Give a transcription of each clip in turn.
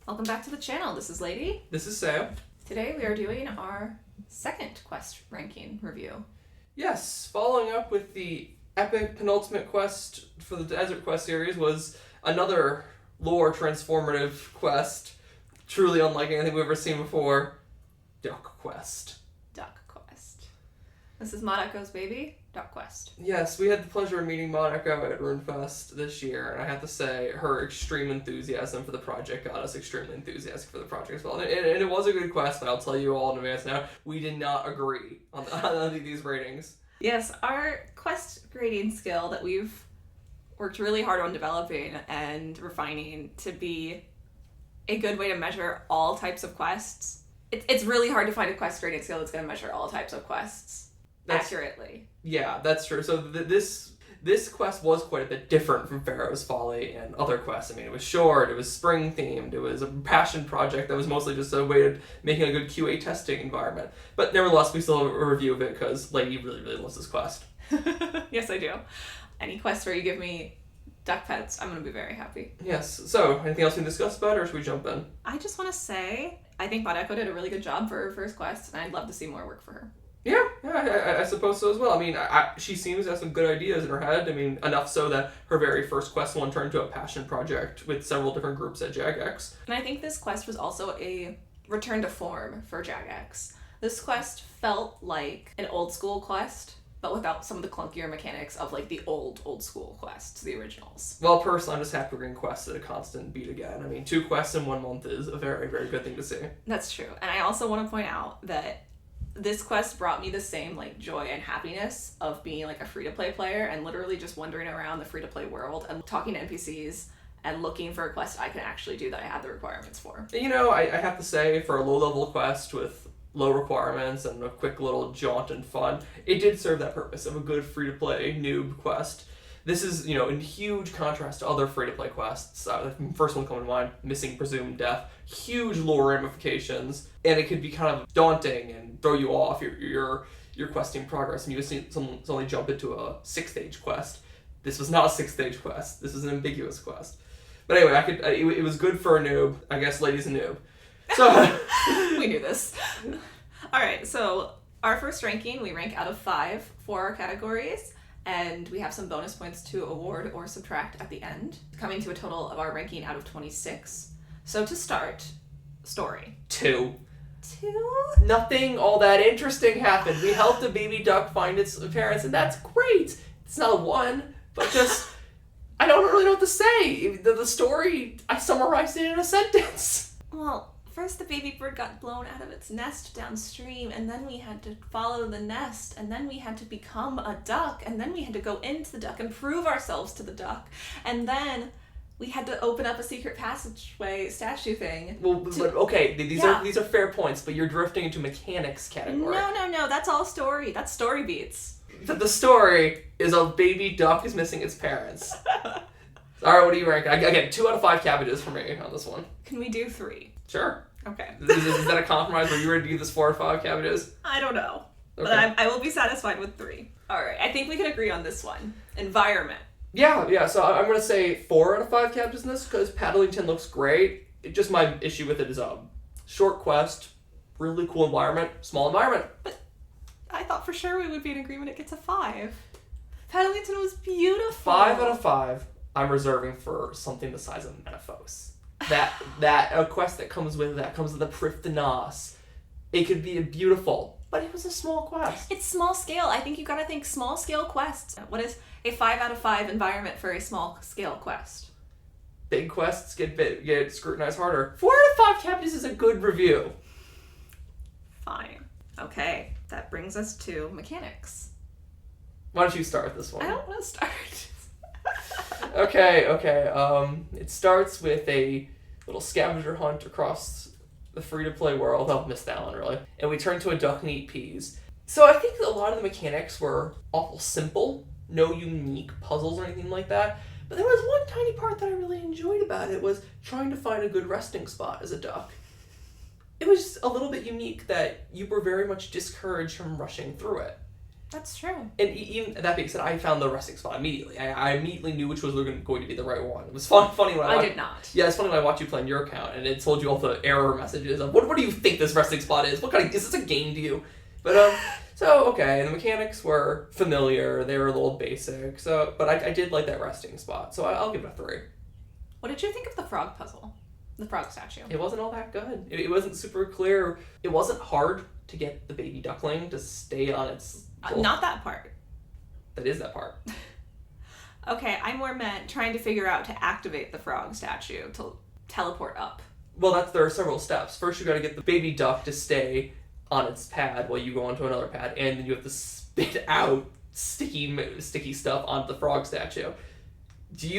Welcome back to the channel. This is Lady. This is Sao. Today we are doing our second quest ranking review. Yes, following up with the epic penultimate quest for the Desert Quest series was another lore transformative quest, truly unlike anything we've ever seen before, Duck Quest. Duck Quest. This is Madako's baby, Duck Quest. Yes, we had the pleasure of meeting Monaco at RuneFest this year, and I have to say, her extreme enthusiasm for the project got us extremely enthusiastic for the project as well. And it was a good quest, but I'll tell you all in advance now, we did not agree on these ratings. Yes, our quest grading skill that we've worked really hard on developing and refining to be a good way to measure all types of quests. It's really hard to find a quest grading skill that's going to measure all types of quests accurately. Yeah, that's true. So this quest was quite a bit different from Pharaoh's Folly and other quests. I mean, it was short, it was spring themed, it was a passion project that was mostly just a way of making a good QA testing environment. But nevertheless, we still have a review of it because Lady really, really loves this quest. Yes, I do. Any quest where you give me duck pets, I'm going to be very happy. Yes. So, anything else we can discuss about it, or should we jump in? I just want to say, I think Madako did a really good job for her first quest, and I'd love to see more work for her. Yeah, I suppose so as well. I mean, she seems to have some good ideas in her head. I mean, enough so that her very first quest one turned into a passion project with several different groups at Jagex. And I think this quest was also a return to form for Jagex. This quest felt like an old school quest, but without some of the clunkier mechanics of like the old school quests, the originals. Well, personally, I'm just happy we're getting quests at a constant beat again. I mean, 2 quests in 1 month is a very, very good thing to see. That's true. And I also want to point out that this quest brought me the same like joy and happiness of being like a free-to-play player and literally just wandering around the free-to-play world and talking to NPCs and looking for a quest I can actually do that I have the requirements for. You know, I have to say, for a low-level quest with low requirements and a quick little jaunt and fun, it did serve that purpose of a good free-to-play noob quest. This is, you know, in huge contrast to other free-to-play quests. The first one coming to mind, Missing Presumed Death. Huge lore ramifications, and it could be kind of daunting and throw you off your questing progress, and you just suddenly jump into a 6-stage quest. This was not a 6-stage quest. This was an ambiguous quest. But anyway, it was good for a noob. I guess Lady's a noob. So we knew this. All right, so our first ranking, we rank out of 5 for our categories. And we have some bonus points to award or subtract at the end, coming to a total of our ranking out of 26. So to start, story. 2. 2? Nothing all that interesting happened. We helped a baby duck find its parents, and that's great. It's not a 1, but just, I don't really know what to say. The story, I summarized it in a sentence. Well, first the baby bird got blown out of its nest downstream, and then we had to follow the nest, and then we had to become a duck, and then we had to go into the duck and prove ourselves to the duck, and then we had to open up a secret passageway statue thing. Well, but okay, these are fair points, but you're drifting into mechanics category. No, that's all story. That's story beats. The story is a baby duck is missing its parents. Alright, what do you rank? Again, 2 out of 5 cabbages for me on this one. Can we do 3? Sure. Okay. Is that a compromise? Were you ready to give this 4 or 5 cabbages? I don't know. Okay. But I will be satisfied with 3. Alright, I think we can agree on this one. Environment. Yeah, so I'm going to say 4 out of 5 cabbages in this, because Paddlington looks great. Just my issue with it is short quest, really cool environment, small environment. But I thought for sure we would be in agreement it gets a 5. Paddlington was beautiful. 5 out of 5 I'm reserving for something the size of Menaphos. That a quest that comes with that comes with a Prifdanaas. It could be beautiful, but it was a small quest. It's small scale. I think you gotta think small scale quests. What is a 5 out of 5 environment for a small scale quest? Big quests get scrutinized harder. 4 out of 5 cabbages is a good review. Fine. Okay, that brings us to mechanics. Why don't you start this one? I don't want to start. Okay. It starts with a little scavenger hunt across the free-to-play world. Oh, missed that one, really. And we turn to a duck and eat peas. So I think a lot of the mechanics were awful simple. No unique puzzles or anything like that. But there was one tiny part that I really enjoyed about it, was trying to find a good resting spot as a duck. It was a little bit unique that you were very much discouraged from rushing through it. That's true. And even that being said, I found the resting spot immediately. I immediately knew which was going to be the right one. It was funny when I did not. Yeah, it's funny when I watched you play on your account, and it told you all the error messages of what do you think this resting spot is? What kind of is this a game to you? But so okay, and the mechanics were familiar. They were a little basic. So, but I did like that resting spot. So I'll give it a 3. What did you think of the frog puzzle? The frog statue. It wasn't all that good. It wasn't super clear. It wasn't hard to get the baby duckling to stay on its. Not that part. That is that part. Okay, I more meant trying to figure out to activate the frog statue to teleport up. Well, there are several steps. First, you got to get the baby duck to stay on its pad while you go onto another pad, and then you have to spit out sticky stuff onto the frog statue.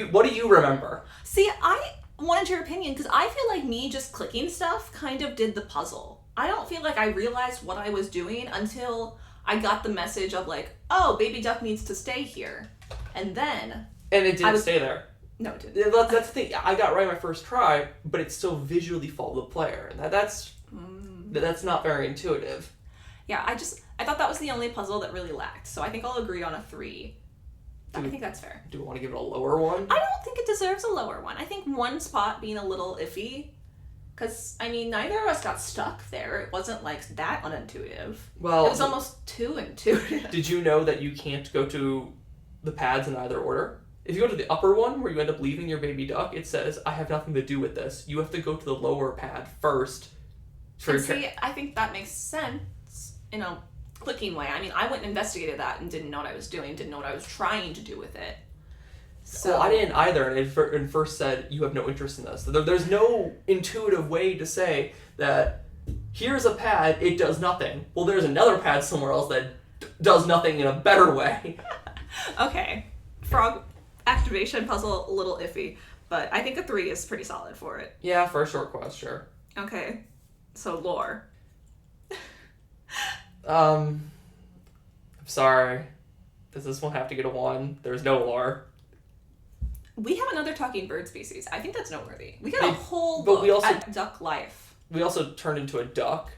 What do you remember? See, I wanted your opinion because I feel like me just clicking stuff kind of did the puzzle. I don't feel like I realized what I was doing until I got the message of like, oh, baby duck needs to stay here. And then... And it didn't stay there. No, it didn't. That's the thing. I got it right my first try, but it still visually followed the player. And that's not very intuitive. Yeah, I thought that was the only puzzle that really lacked. So I think I'll agree on a 3. I think that's fair. Do we want to give it a lower one? I don't think it deserves a lower one. I think one spot being a little iffy. Because, I mean, neither of us got stuck there. It wasn't, like, that unintuitive. Well... It was almost too intuitive. Did you know that you can't go to the pads in either order? If you go to the upper one, where you end up leaving your baby duck, it says, I have nothing to do with this. You have to go to the lower pad first. I think that makes sense in a clicking way. I mean, I went and investigated that and didn't know what I was doing, didn't know what I was trying to do with it. So well, I didn't either, and it first said, you have no interest in this. There's no intuitive way to say that, here's a pad, it does nothing. Well, there's another pad somewhere else that does nothing in a better way. Okay. Frog activation puzzle, a little iffy, but I think a 3 is pretty solid for it. Yeah, for a short quest, sure. Okay. So, lore. I'm sorry. Does this one have to get a 1? There's no lore. We have another talking bird species. I think that's noteworthy. We got a whole look at duck life. We also turned into a duck.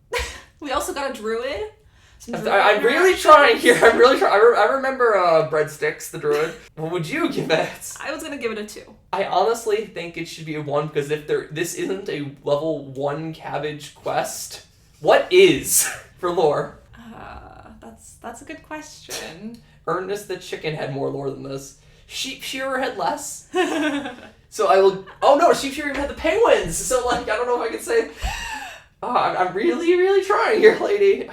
We also got a druid. I'm really trying here. I'm really trying. I remember Breadsticks, the druid. What would you give it? I was going to give it a 2. I honestly think it should be a 1 because if this isn't a level 1 cabbage quest, what is for lore? That's a good question. Ernest the chicken had more lore than this. Sheep Shearer had less. So I will... Oh no, Sheep Shearer had the penguins! So like, I don't know if I can say... Oh, I'm really, really trying here, lady.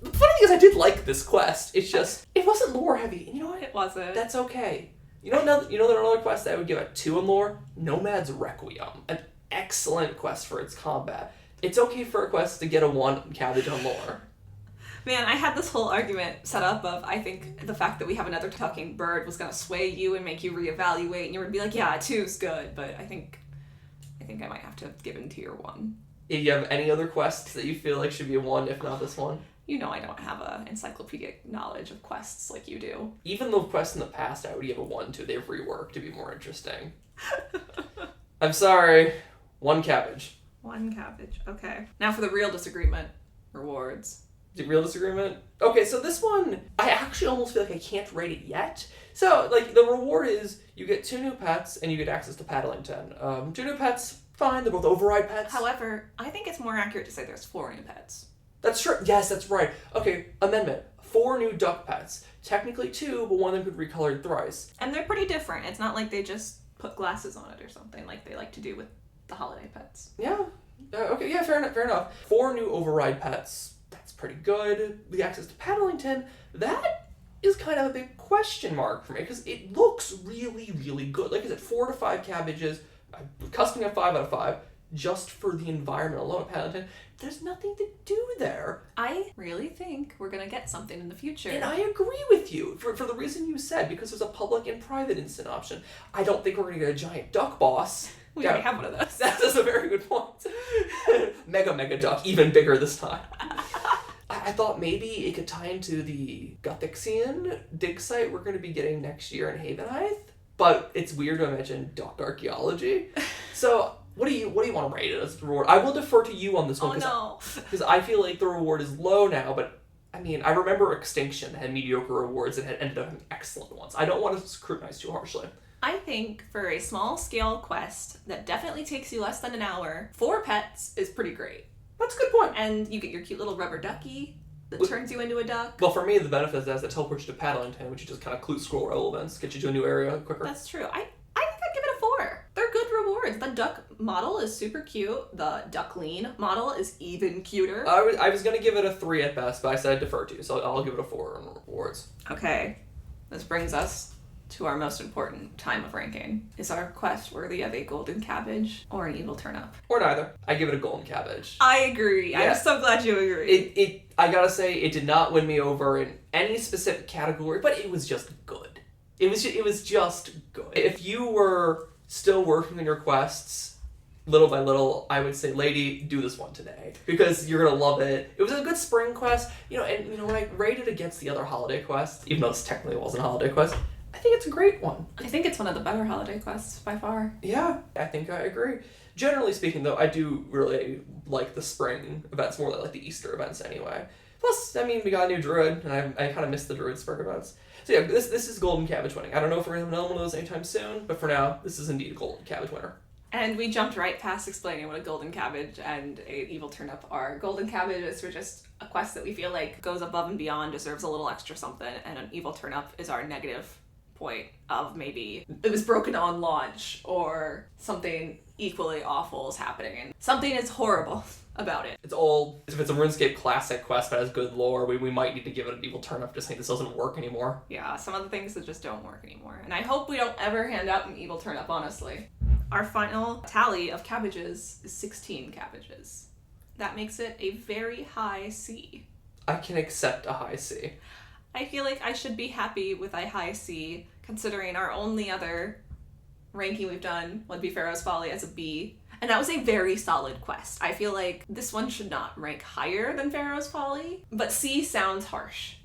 The funny thing is I did like this quest. It's just... It wasn't lore heavy. And you know what? It wasn't. That's okay. You know another quest that I would give a 2 in lore? Nomad's Requiem. An excellent quest for its combat. It's okay for a quest to get a 1 cabbage on lore. Man, I had this whole argument set up of, I think the fact that we have another talking bird was going to sway you and make you reevaluate, and you would be like, yeah, 2's good, but I think I might have to give in to your 1. If you have any other quests that you feel like should be a 1, if not this one? You know I don't have an encyclopedic knowledge of quests like you do. Even the quests in the past, I would give a 1 to. They've reworked to be more interesting. I'm sorry. 1 cabbage. 1 cabbage, okay. Now for the real disagreement. Rewards. Real disagreement? Okay, so this one, I actually almost feel like I can't rate it yet. So, like, the reward is you get 2 new pets and you get access to Paddlington. 2 new pets, fine, they're both override pets. However, I think it's more accurate to say there's 4 new pets. That's true. Yes, that's right. Okay, amendment. 4 new duck pets. Technically 2, but one of them could be recolored thrice. And they're pretty different. It's not like they just put glasses on it or something like they like to do with the holiday pets. Yeah. Okay, yeah, fair enough. 4 new override pets. That's pretty good. The access to Paddlington, that is kind of a big question mark for me because it looks really, really good. Like I said, 4 to 5 cabbages, custom a 5 out of 5, just for the environment alone at Paddlington. There's nothing to do there. I really think we're going to get something in the future. And I agree with you for the reason you said, because there's a public and private instant option. I don't think we're going to get a giant duck boss. We already have one of those. That's a very good point. Mega duck, even bigger this time. I thought maybe it could tie into the Gothixian dig site we're going to be getting next year in Havenhithe, but it's weird to imagine duck archaeology. So what do you want to rate it as the reward? I will defer to you on this one. Oh no. Because I feel like the reward is low now, but I mean, I remember Extinction had mediocre rewards and had ended up in excellent ones. I don't want to scrutinize too harshly. I think for a small scale quest that definitely takes you less than an hour, 4 pets is pretty great. That's a good point. And you get your cute little rubber ducky that turns you into a duck. Well, for me, the benefit is that it teleports you to Paddlington, which you just kind of clue scroll relevance, get you to a new area quicker. That's true. I think I'd give it a 4. They're good rewards. The duck model is super cute. The duckling model is even cuter. I was going to give it a 3 at best, but I said I'd defer to you, so I'll give it a 4 on rewards. Okay. This brings us to our most important time of ranking. Is our quest worthy of a golden cabbage or an evil turnip? Or neither. I give it a golden cabbage. I agree. Yeah. I'm so glad you agree. I gotta say, it did not win me over in any specific category, but it was just good. It was just good. If you were still working on your quests, little by little, I would say, Lady, do this one today. Because you're gonna love it. It was a good spring quest, and when I rated against the other holiday quests, even though this technically wasn't a holiday quest, I think it's a great one. I think it's one of the better holiday quests by far. Yeah, I think I agree. Generally speaking, though, I do really like the spring events more than like the Easter events anyway. Plus, I mean, we got a new druid, and I kind of missed the druid spring events. So yeah, this is golden cabbage winning. I don't know if we're going to have another one of those anytime soon, but for now, this is indeed a golden cabbage winner. And we jumped right past explaining what a golden cabbage and a evil turnip are. Golden cabbage is for just a quest that we feel like goes above and beyond, deserves a little extra something, and an evil turnip is our negative point of maybe it was broken on launch or something equally awful is happening and something is horrible about it. It's old. If it's a RuneScape classic quest that has good lore, we might need to give it an evil turn up just saying this doesn't work anymore. Yeah, some of the things that just don't work anymore. And I hope we don't ever hand out an evil turnip, honestly. Our final tally of cabbages is 16 cabbages. That makes it a very high C. I can accept a high C. I feel like I should be happy with a high C, considering our only other ranking we've done would be Pharaoh's Folly as a B. And that was a very solid quest. I feel like this one should not rank higher than Pharaoh's Folly, but C sounds harsh.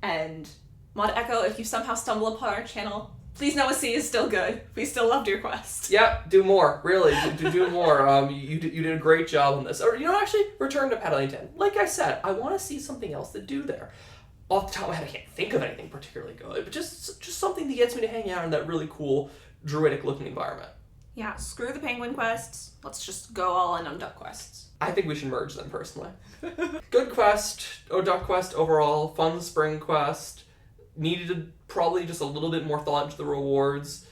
And Mod Echo, if you somehow stumble upon our channel, please know a C is still good. We still loved your quest. Yeah, do more. Really, do more. You did a great job on this. Or, actually, return to Paddlington. Like I said, I want to see something else to do there. Off the top of my head, I can't think of anything particularly good, but just something that gets me to hang out in that really cool, druidic-looking environment. Yeah, screw the penguin quests. Let's just go all in on duck quests. I think we should merge them, personally. Good quest, duck quest overall, fun spring quest, needed probably just a little bit more thought into the rewards.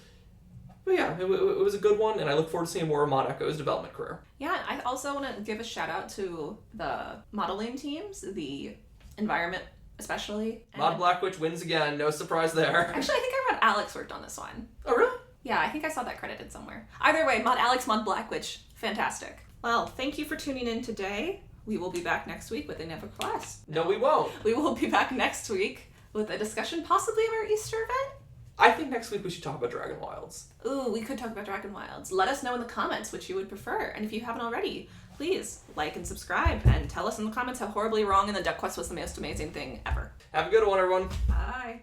But yeah, it was a good one, and I look forward to seeing more of Mod Echo's development career. Yeah, I also want to give a shout out to the modeling teams, the environment especially. Mod Black Witch wins again, no surprise there. Actually, I think I read Alex worked on this one. Oh, really? Yeah, I think I saw that credited somewhere. Either way, Mod Alex, Mod Black Witch, fantastic. Well, thank you for tuning in today. We will be back next week with another quest. No, we won't. We will be back next week with a discussion possibly of our Easter event. I think next week we should talk about Dragon Wilds. Ooh, we could talk about Dragon Wilds. Let us know in the comments which you would prefer. And if you haven't already, please like and subscribe and tell us in the comments how horribly wrong in the Duck Quest was the most amazing thing ever. Have a good one, everyone. Bye.